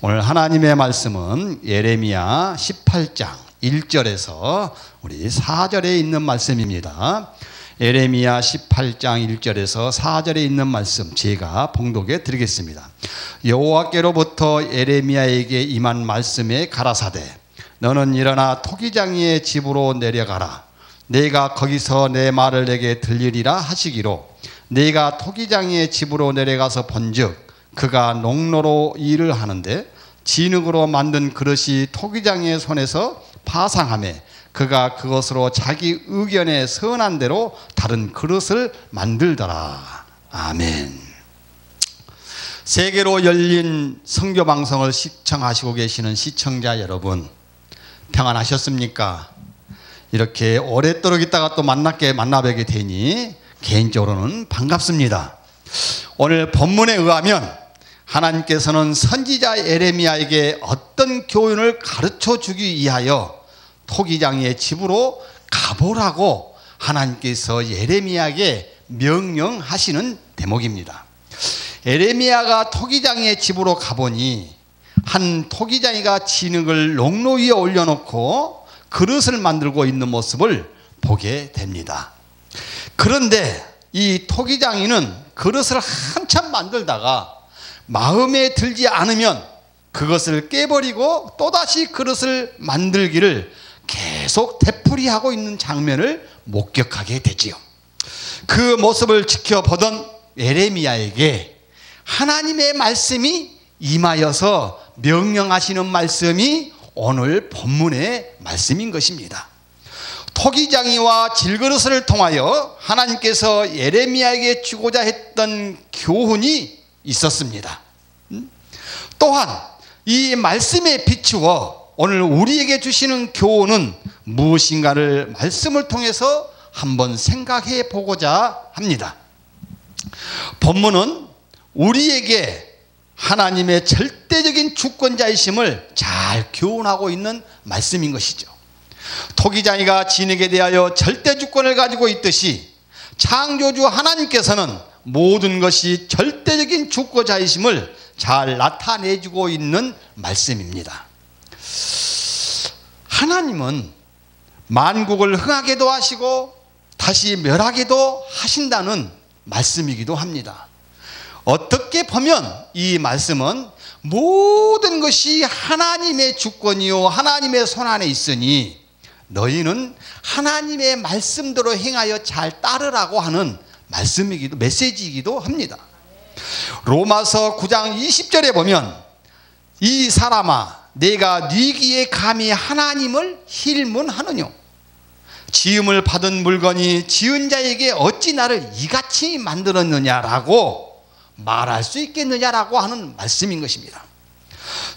오늘 하나님의 말씀은 예레미야 18장 1절에서 우리 4절에 있는 말씀입니다. 예레미야 18장 1절에서 4절에 있는 말씀 제가 봉독해 드리겠습니다. 여호와께로부터 예레미야에게 임한 말씀에 가라사대 너는 일어나 토기장이의 집으로 내려가라. 내가 거기서 내 말을 내게 들리리라 하시기로 내가 토기장이의 집으로 내려가서 본즉 그가 농로로 일을 하는데 진흙으로 만든 그릇이 토기장이의 손에서 파상하며 그가 그것으로 자기 의견에 선한 대로 다른 그릇을 만들더라. 아멘. 세계로 열린 선교 방송을 시청하시고 계시는 시청자 여러분, 평안하셨습니까? 이렇게 오랫도록 있다가 또 만나뵙게 되니 개인적으로는 반갑습니다. 오늘 본문에 의하면 하나님께서는 선지자 예레미야에게 어떤 교훈을 가르쳐 주기 위하여 토기장이의 집으로 가보라고 하나님께서 예레미야에게 명령하시는 대목입니다. 예레미야가 토기장이의 집으로 가보니 한 토기장이가 진흙을 농로 위에 올려놓고 그릇을 만들고 있는 모습을 보게 됩니다. 그런데 이 토기장이는 그릇을 한참 만들다가 마음에 들지 않으면 그것을 깨버리고 또다시 그릇을 만들기를 계속 되풀이하고 있는 장면을 목격하게 되지요. 그 모습을 지켜보던 예레미야에게 하나님의 말씀이 임하여서 명령하시는 말씀이 오늘 본문의 말씀인 것입니다. 토기장이와 질그릇을 통하여 하나님께서 예레미야에게 주고자 했던 교훈이 있었습니다. 또한 이 말씀에 비추어 오늘 우리에게 주시는 교훈은 무엇인가를 말씀을 통해서 한번 생각해 보고자 합니다. 본문은 우리에게 하나님의 절대적인 주권자이심을 잘 교훈하고 있는 말씀인 것이죠. 토기장이가 진흙에 대하여 절대 주권을 가지고 있듯이 창조주 하나님께서는 모든 것이 절대적인 주권자이심을 잘 나타내주고 있는 말씀입니다. 하나님은 만국을 흥하게도 하시고 다시 멸하게도 하신다는 말씀이기도 합니다. 어떻게 보면 이 말씀은 모든 것이 하나님의 주권이요 하나님의 손안에 있으니 너희는 하나님의 말씀대로 행하여 잘 따르라고 하는 메시지이기도 합니다. 로마서 9장 20절에 보면 이 사람아 내가 네 귀에 감히 하나님을 힐문하느뇨 지음을 받은 물건이 지은 자에게 어찌 나를 이같이 만들었느냐라고 말할 수 있겠느냐라고 하는 말씀인 것입니다.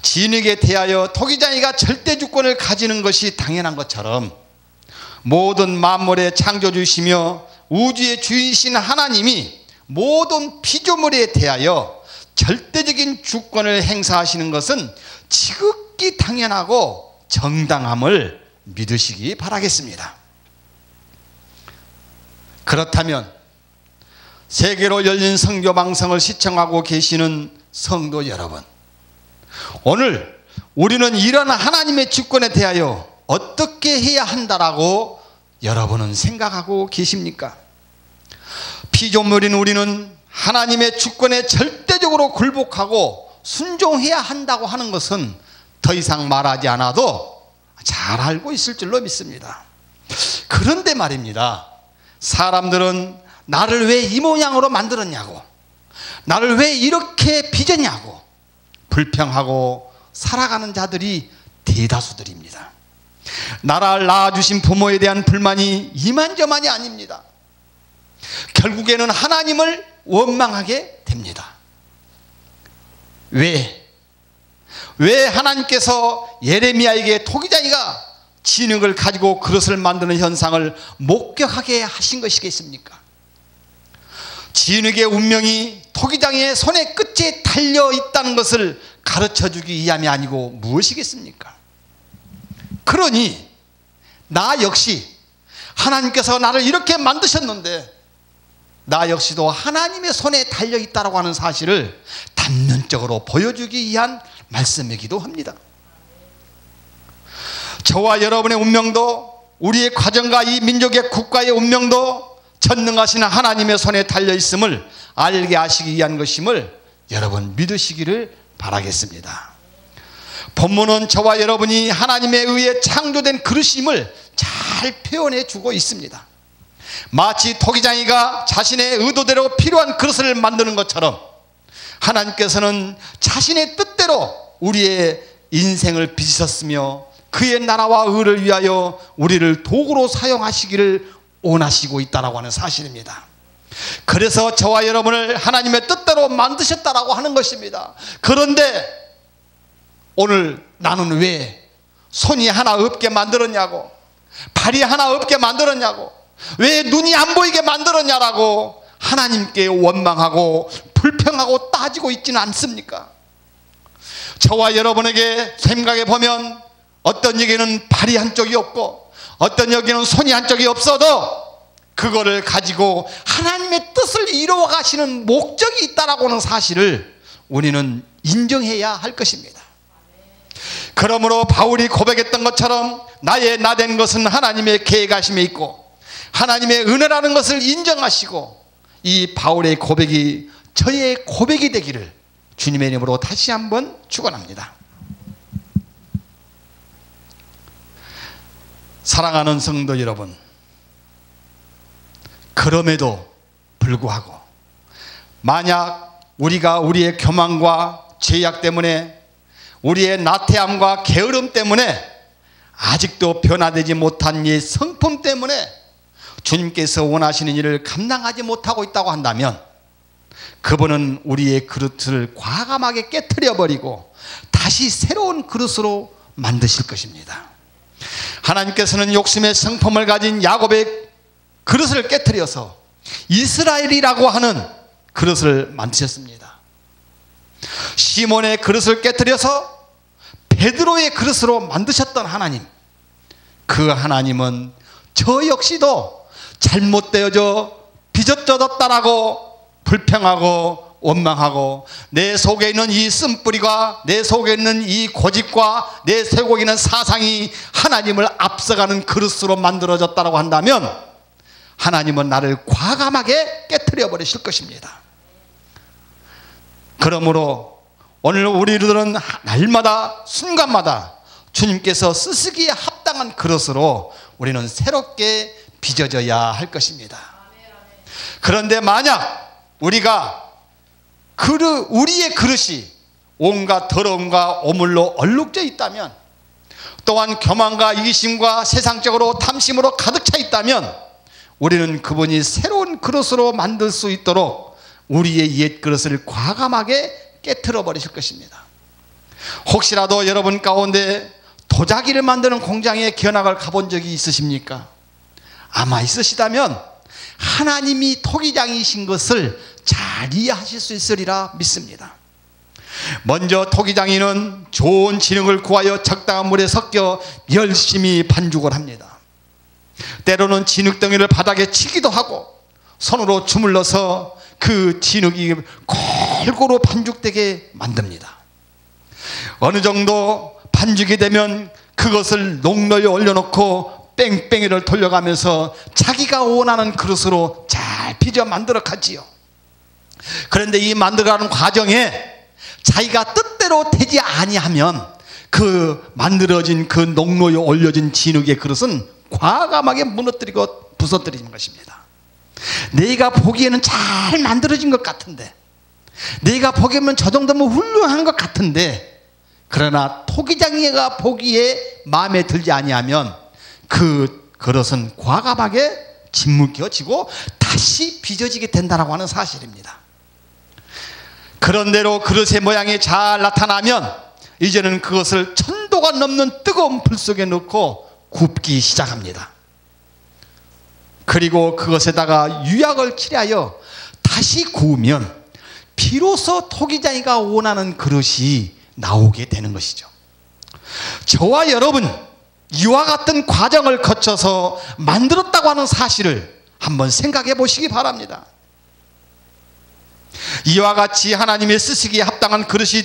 진흙에 대하여 토기장이가 절대주권을 가지는 것이 당연한 것처럼 모든 만물의 창조주시며 우주의 주인이신 하나님이 모든 피조물에 대하여 절대적인 주권을 행사하시는 것은 지극히 당연하고 정당함을 믿으시기 바라겠습니다. 그렇다면 세계로 열린 선교 방송을 시청하고 계시는 성도 여러분, 오늘 우리는 이런 하나님의 주권에 대하여 어떻게 해야 한다라고 여러분은 생각하고 계십니까? 피조물인 우리는 하나님의 주권에 절대적으로 굴복하고 순종해야 한다고 하는 것은 더 이상 말하지 않아도 잘 알고 있을 줄로 믿습니다. 그런데 말입니다. 사람들은 나를 왜 이 모양으로 만들었냐고, 나를 왜 이렇게 빚었냐고 불평하고 살아가는 자들이 대다수들입니다. 나를 낳아주신 부모에 대한 불만이 이만저만이 아닙니다. 결국에는 하나님을 원망하게 됩니다. 왜 하나님께서 예레미야에게 토기장이가 진흙을 가지고 그릇을 만드는 현상을 목격하게 하신 것이겠습니까? 진흙의 운명이 토기장이의 손의 끝에 달려 있다는 것을 가르쳐주기 위함이 아니고 무엇이겠습니까? 그러니 나 역시 하나님께서 나를 이렇게 만드셨는데 나 역시도 하나님의 손에 달려있다고 하는 사실을 단면적으로 보여주기 위한 말씀이기도 합니다. 저와 여러분의 운명도, 우리의 가정과 이 민족의 국가의 운명도 전능하신 하나님의 손에 달려 있음을 알게 하시기 위한 것임을 여러분 믿으시기를 바라겠습니다. 본문은 저와 여러분이 하나님에 의해 창조된 그릇임을 잘 표현해 주고 있습니다. 마치 토기장이가 자신의 의도대로 필요한 그릇을 만드는 것처럼 하나님께서는 자신의 뜻대로 우리의 인생을 빚으셨으며 그의 나라와 의를 위하여 우리를 도구로 사용하시기를 원하시고 있다라고 하는 사실입니다. 그래서 저와 여러분을 하나님의 뜻대로 만드셨다라고 하는 것입니다. 그런데 오늘 나는 왜 손이 하나 없게 만들었냐고, 발이 하나 없게 만들었냐고, 왜 눈이 안 보이게 만들었냐라고 하나님께 원망하고 불평하고 따지고 있지는 않습니까? 저와 여러분에게 생각해 보면 어떤 여기는 발이 한쪽이 없고 어떤 여기는 손이 한쪽이 없어도 그거를 가지고 하나님의 뜻을 이루어 가시는 목적이 있다라고 하는 사실을 우리는 인정해야 할 것입니다. 그러므로 바울이 고백했던 것처럼 나의 나된 것은 하나님의 계획하심에 있고 하나님의 은혜라는 것을 인정하시고, 이 바울의 고백이 저의 고백이 되기를 주님의 이름으로 다시 한번 축원합니다. 사랑하는 성도 여러분, 그럼에도 불구하고 만약 우리가 우리의 교만과 죄악 때문에, 우리의 나태함과 게으름 때문에, 아직도 변화되지 못한 이 성품 때문에 주님께서 원하시는 일을 감당하지 못하고 있다고 한다면 그분은 우리의 그릇을 과감하게 깨트려 버리고 다시 새로운 그릇으로 만드실 것입니다. 하나님께서는 욕심의 성품을 가진 야곱의 그릇을 깨트려서 이스라엘이라고 하는 그릇을 만드셨습니다. 시몬의 그릇을 깨트려서 베드로의 그릇으로 만드셨던 하나님, 그 하나님은 저 역시도 잘못되어져 빚어졌다라고 불평하고 원망하고 내 속에 있는 이 쓴뿌리가, 내 속에 있는 이 고집과 내 속에 있는 사상이 하나님을 앞서가는 그릇으로 만들어졌다고 한다면 하나님은 나를 과감하게 깨트려 버리실 것입니다. 그러므로 오늘 우리들은 날마다 순간마다 주님께서 쓰시기에 합당한 그릇으로 우리는 새롭게 빚어져야 할 것입니다. 그런데 만약 우리가 우리의 그릇이 온갖 더러움과 오물로 얼룩져 있다면, 또한 교만과 이기심과 세상적으로 탐심으로 가득 차 있다면 우리는 그분이 새로운 그릇으로 만들 수 있도록 우리의 옛 그릇을 과감하게 깨트려 버리실 것입니다. 혹시라도 여러분 가운데 도자기를 만드는 공장에 견학을 가본 적이 있으십니까? 아마 있으시다면 하나님이 토기장이신 것을 잘 이해하실 수 있으리라 믿습니다. 먼저 토기장이는 좋은 진흙을 구하여 적당한 물에 섞여 열심히 반죽을 합니다. 때로는 진흙덩이를 바닥에 치기도 하고 손으로 주물러서 그 진흙이 골고루 반죽되게 만듭니다. 어느 정도 반죽이 되면 그것을 농로에 올려놓고 뺑뺑이를 돌려가면서 자기가 원하는 그릇으로 잘 빚어 만들어 가지요. 그런데 이 만들어가는 과정에 자기가 뜻대로 되지 아니하면 그 만들어진 그 농로에 올려진 진흙의 그릇은 과감하게 무너뜨리고 부서뜨리는 것입니다. 내가 보기에는 잘 만들어진 것 같은데, 내가 보기에는 저 정도면 훌륭한 것 같은데, 그러나 토기장이가 보기에 마음에 들지 아니하면 그 그릇은 과감하게 짓물겨지고 다시 빚어지게 된다고 하는 사실입니다. 그런대로 그릇의 모양이 잘 나타나면 이제는 그것을 1000도가 넘는 뜨거운 불 속에 넣고 굽기 시작합니다. 그리고 그것에다가 유약을 칠하여 다시 구우면 비로소 토기장이가 원하는 그릇이 나오게 되는 것이죠. 저와 여러분, 이와 같은 과정을 거쳐서 만들었다고 하는 사실을 한번 생각해 보시기 바랍니다. 이와 같이 하나님의 쓰시기에 합당한 그릇이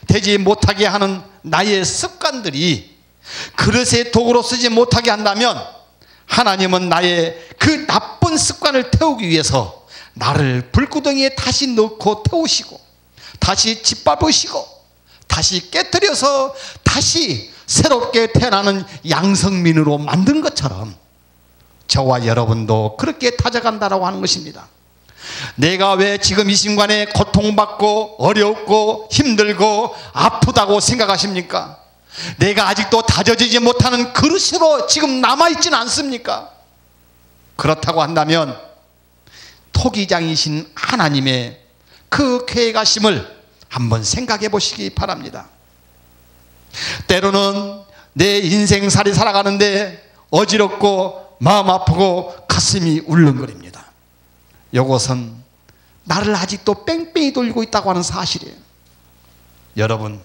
되지 못하게 하는 나의 습관들이 그릇의 도구로 쓰지 못하게 한다면 하나님은 나의 그 나쁜 습관을 태우기 위해서 나를 불구덩이에 다시 넣고 태우시고 다시 짓밟으시고 다시 깨뜨려서 다시 새롭게 태어나는 양성민으로 만든 것처럼 저와 여러분도 그렇게 다져간다라고 하는 것입니다. 내가 왜 지금 이 순간에 고통받고 어렵고 힘들고 아프다고 생각하십니까? 내가 아직도 다져지지 못하는 그릇으로 지금 남아있지는 않습니까? 그렇다고 한다면 토기장이신 하나님의 그 쾌가심을 한번 생각해 보시기 바랍니다. 때로는 내 인생살이 살아가는데 어지럽고 마음 아프고 가슴이 울렁거립니다. 이것은 나를 아직도 뺑뺑이 돌리고 있다고 하는 사실이에요. 여러분,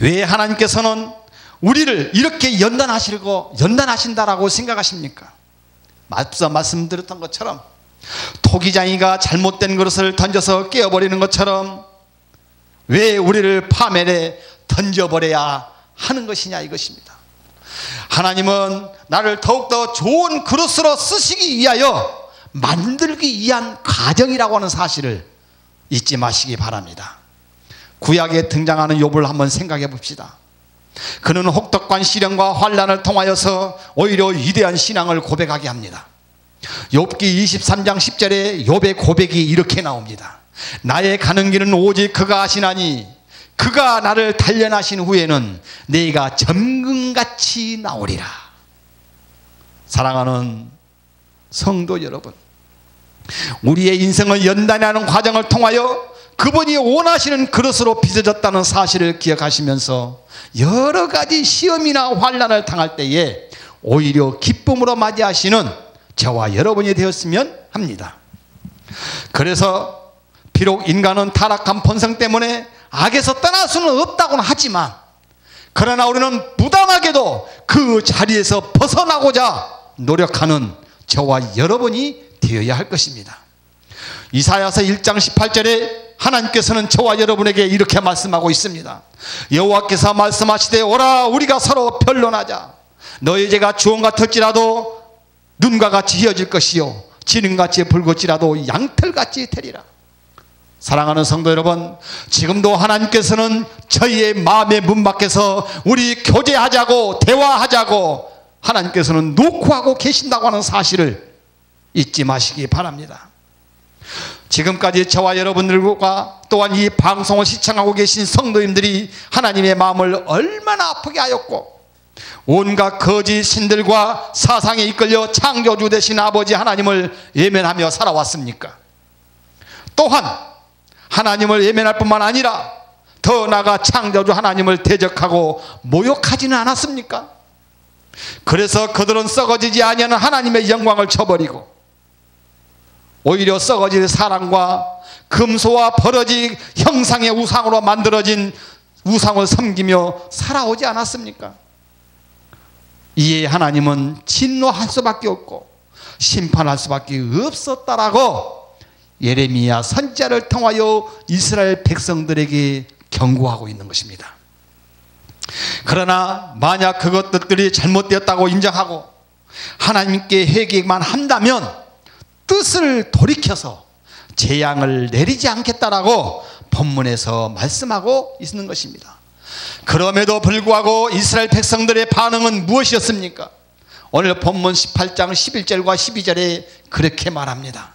왜 하나님께서는 우리를 이렇게 연단하신다라고 생각하십니까? 앞서 말씀드렸던 것처럼 토기장이가 잘못된 그릇을 던져서 깨어버리는 것처럼 왜 우리를 파멸에 던져버려야 하는 것이냐 이것입니다. 하나님은 나를 더욱더 좋은 그릇으로 쓰시기 위하여 만들기 위한 과정이라고 하는 사실을 잊지 마시기 바랍니다. 구약에 등장하는 욥을 한번 생각해 봅시다. 그는 혹독한 시련과 환난을 통하여서 오히려 위대한 신앙을 고백하게 합니다. 욥기 23장 10절에 욥의 고백이 이렇게 나옵니다. 나의 가는 길은 오직 그가 아시나니 그가 나를 단련하신 후에는 내가 점금같이 나오리라. 사랑하는 성도 여러분, 우리의 인생을 연단하는 과정을 통하여 그분이 원하시는 그릇으로 빚어졌다는 사실을 기억하시면서 여러 가지 시험이나 환난을 당할 때에 오히려 기쁨으로 맞이하시는 저와 여러분이 되었으면 합니다. 그래서 비록 인간은 타락한 본성 때문에 악에서 떠날 수는 없다고는 하지만 그러나 우리는 무단하게도 그 자리에서 벗어나고자 노력하는 저와 여러분이 되어야 할 것입니다. 이사야서 1장 18절에 하나님께서는 저와 여러분에게 이렇게 말씀하고 있습니다. 여호와께서 말씀하시되 오라 우리가 서로 변론하자. 너희 죄가 주홍 같을지라도 눈과 같이 휘어질 것이요 지능같이 붉을지라도 양털같이 되리라. 사랑하는 성도 여러분, 지금도 하나님께서는 저희의 마음의 문 밖에서 우리 교제하자고 대화하자고 하나님께서는 녹화하고 계신다고 하는 사실을 잊지 마시기 바랍니다. 지금까지 저와 여러분들과 또한 이 방송을 시청하고 계신 성도님들이 하나님의 마음을 얼마나 아프게 하였고 온갖 거짓 신들과 사상에 이끌려 창조주 되신 아버지 하나님을 외면하며 살아왔습니까? 또한 하나님을 외면할 뿐만 아니라 더 나아가 창조주 하나님을 대적하고 모욕하지는 않았습니까? 그래서 그들은 썩어지지 아니하는 하나님의 영광을 저버리고 오히려 썩어질 사람과 금소와 버러지 형상의 우상으로 만들어진 우상을 섬기며 살아오지 않았습니까? 이에 하나님은 진노할 수밖에 없고 심판할 수밖에 없었다라고 예레미야 선지자를 통하여 이스라엘 백성들에게 경고하고 있는 것입니다. 그러나 만약 그것들이 잘못되었다고 인정하고 하나님께 회개만 한다면 뜻을 돌이켜서 재앙을 내리지 않겠다라고 본문에서 말씀하고 있는 것입니다. 그럼에도 불구하고 이스라엘 백성들의 반응은 무엇이었습니까? 오늘 본문 18장 11절과 12절에 그렇게 말합니다.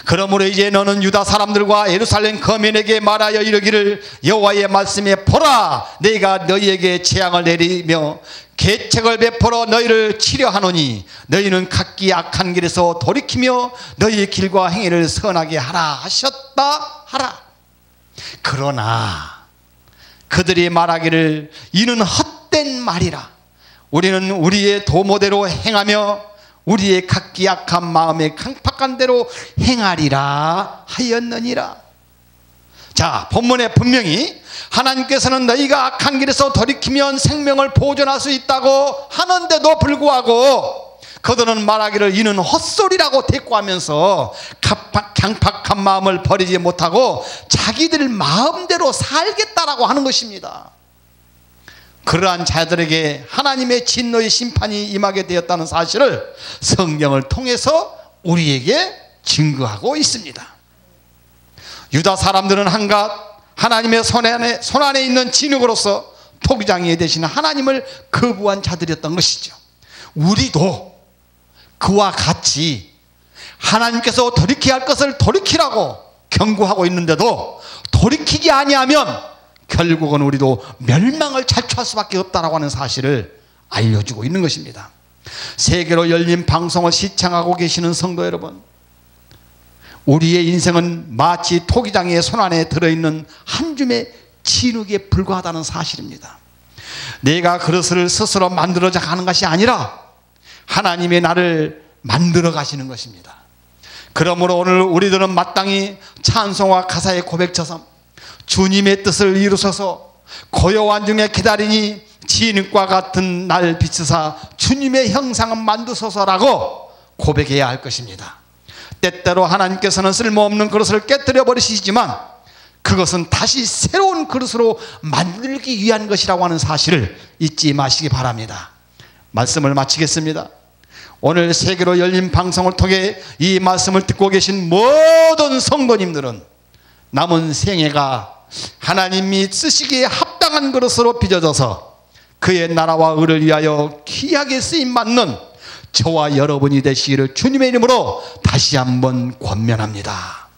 그러므로 이제 너는 유다 사람들과 예루살렘 거민에게 말하여 이르기를 여호와의 말씀에 보라 내가 너희에게 재앙을 내리며 계책을 베풀어 너희를 치려하노니 너희는 각기 악한 길에서 돌이키며 너희 길과 행위를 선하게 하라 하셨다 하라. 그러나 그들이 말하기를 이는 헛된 말이라. 우리는 우리의 도모대로 행하며 우리의 각기 악한 마음에 강팍한 대로 행하리라 하였느니라. 자, 본문에 분명히 하나님께서는 너희가 악한 길에서 돌이키면 생명을 보존할 수 있다고 하는데도 불구하고 그들은 말하기를 이는 헛소리라고 대꾸하면서 강팍한 마음을 버리지 못하고 자기들 마음대로 살겠다라고 하는 것입니다. 그러한 자들에게 하나님의 진노의 심판이 임하게 되었다는 사실을 성경을 통해서 우리에게 증거하고 있습니다. 유다 사람들은 한갓 하나님의 손 안에 있는 진흙으로서 토기장이 되시는 하나님을 거부한 자들이었던 것이죠. 우리도 그와 같이 하나님께서 돌이켜야 할 것을 돌이키라고 경고하고 있는데도 돌이키지 아니하면 결국은 우리도 멸망을 자초할 수밖에 없다라고 하는 사실을 알려주고 있는 것입니다. 세계로 열린 방송을 시청하고 계시는 성도 여러분, 우리의 인생은 마치 토기장의 손안에 들어있는 한 줌의 진흙에 불과하다는 사실입니다. 내가 그것을 스스로 만들어져 가는 것이 아니라 하나님의 나를 만들어 가시는 것입니다. 그러므로 오늘 우리들은 마땅히 찬송과 가사의 고백처럼 주님의 뜻을 이루소서 고요한 중에 기다리니 진흙과 같은 날 비추사 주님의 형상은 만드소서라고 고백해야 할 것입니다. 때때로 하나님께서는 쓸모없는 그릇을 깨뜨려 버리시지만 그것은 다시 새로운 그릇으로 만들기 위한 것이라고 하는 사실을 잊지 마시기 바랍니다. 말씀을 마치겠습니다. 오늘 세계로 열린 방송을 통해 이 말씀을 듣고 계신 모든 성도님들은 남은 생애가 하나님이 쓰시기에 합당한 그릇으로 빚어져서 그의 나라와 의를 위하여 귀하게 쓰임받는 저와 여러분이 되시기를 주님의 이름으로 다시 한번 권면합니다.